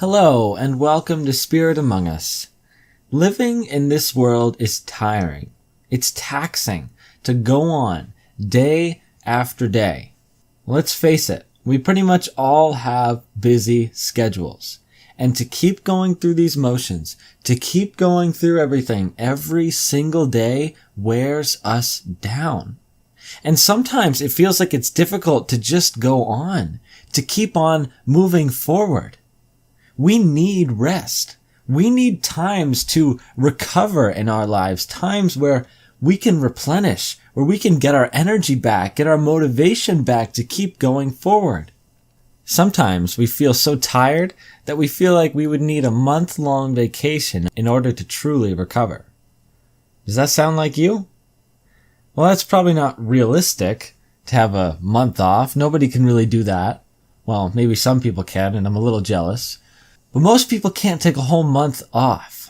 Hello, and welcome to Spirit Among Us. Living in this world is tiring. It's taxing to go on day after day. Let's face it, we pretty much all have busy schedules. And to keep going through these motions, to keep going through everything every single day wears us down. And sometimes it feels like it's difficult to just go on, to keep on moving forward. We need rest. We need times to recover in our lives, times where we can replenish, where we can get our energy back, get our motivation back to keep going forward. Sometimes we feel so tired that we feel like we would need a month-long vacation in order to truly recover. Does that sound like you? Well, that's probably not realistic to have a month off. Nobody can really do that. Well, maybe some people can, and I'm a little jealous. But most people can't take a whole month off.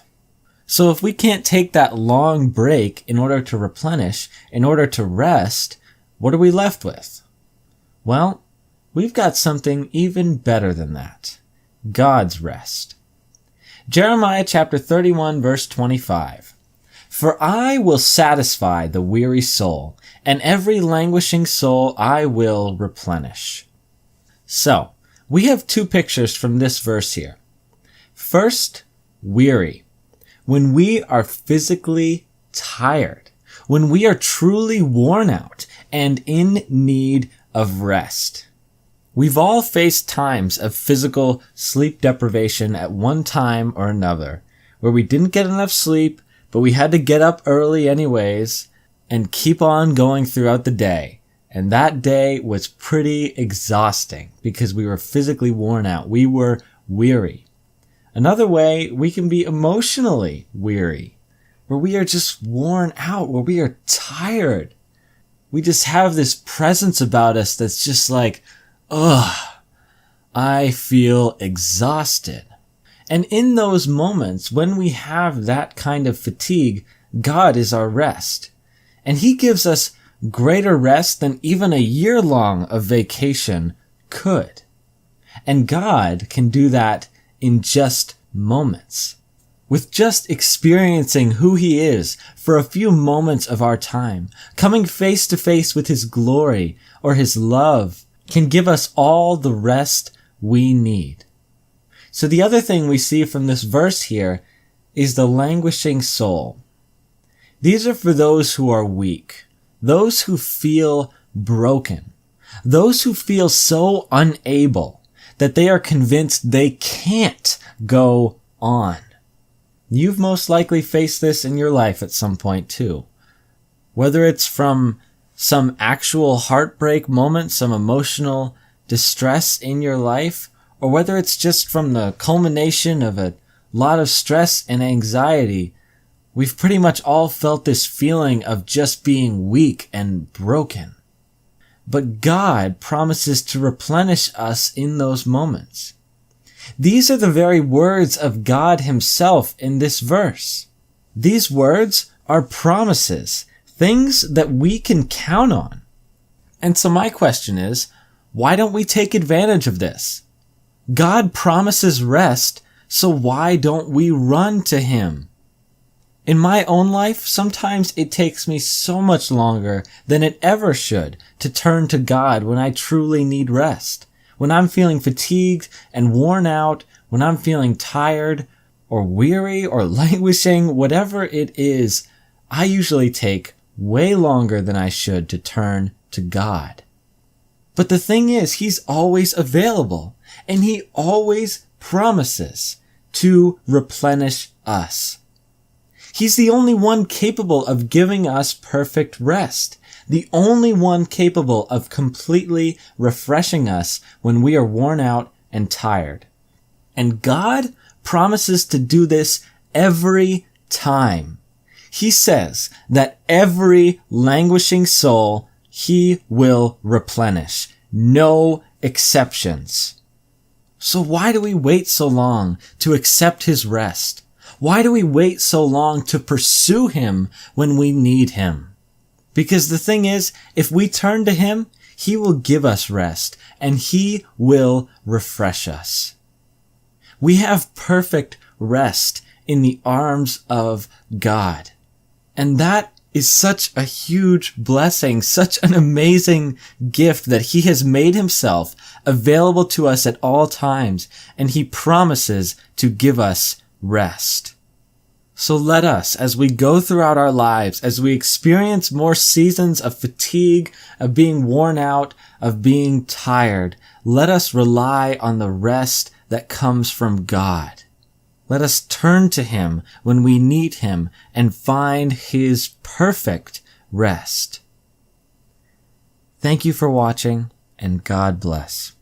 So if we can't take that long break in order to replenish, in order to rest, what are we left with? Well, we've got something even better than that. God's rest. Jeremiah chapter 31 verse 25. For I will satisfy the weary soul, and every languishing soul I will replenish. So, we have two pictures from this verse here. First, weary. When we are physically tired, when we are truly worn out and in need of rest. We've all faced times of physical sleep deprivation at one time or another, where we didn't get enough sleep, but we had to get up early anyways and keep on going throughout the day. And that day was pretty exhausting because we were physically worn out. We were weary. Another way, we can be emotionally weary, where we are just worn out, where we are tired. We just have this presence about us that's just like, I feel exhausted. And in those moments, when we have that kind of fatigue, God is our rest. And He gives us greater rest than even a year long of vacation could. And God can do that in just moments. With just experiencing who He is for a few moments of our time, coming face to face with His glory or His love can give us all the rest we need. So the other thing we see from this verse here is the languishing soul. These are for those who are weak, those who feel broken, those who feel so unable that they are convinced they can't go on. You've most likely faced this in your life at some point too. Whether it's from some actual heartbreak moment, some emotional distress in your life, or whether it's just from the culmination of a lot of stress and anxiety, we've pretty much all felt this feeling of just being weak and broken. But God promises to replenish us in those moments. These are the very words of God Himself in this verse. These words are promises, things that we can count on. And so my question is, why don't we take advantage of this? God promises rest, so why don't we run to Him? In my own life, sometimes it takes me so much longer than it ever should to turn to God when I truly need rest. When I'm feeling fatigued and worn out, when I'm feeling tired or weary or languishing, whatever it is, I usually take way longer than I should to turn to God. But the thing is, He's always available, and He always promises to replenish us. He's the only one capable of giving us perfect rest, the only one capable of completely refreshing us when we are worn out and tired. And God promises to do this every time. He says that every languishing soul He will replenish. No exceptions. So why do we wait so long to accept His rest? Why do we wait so long to pursue Him when we need Him? Because the thing is, if we turn to Him, He will give us rest, and He will refresh us. We have perfect rest in the arms of God. And that is such a huge blessing, such an amazing gift that he has made himself available to us at all times, and he promises to give us rest. So let us, as we go throughout our lives, as we experience more seasons of fatigue, of being worn out, of being tired, let us rely on the rest that comes from God. Let us turn to him when we need him and find his perfect rest. Thank you for watching, and God bless.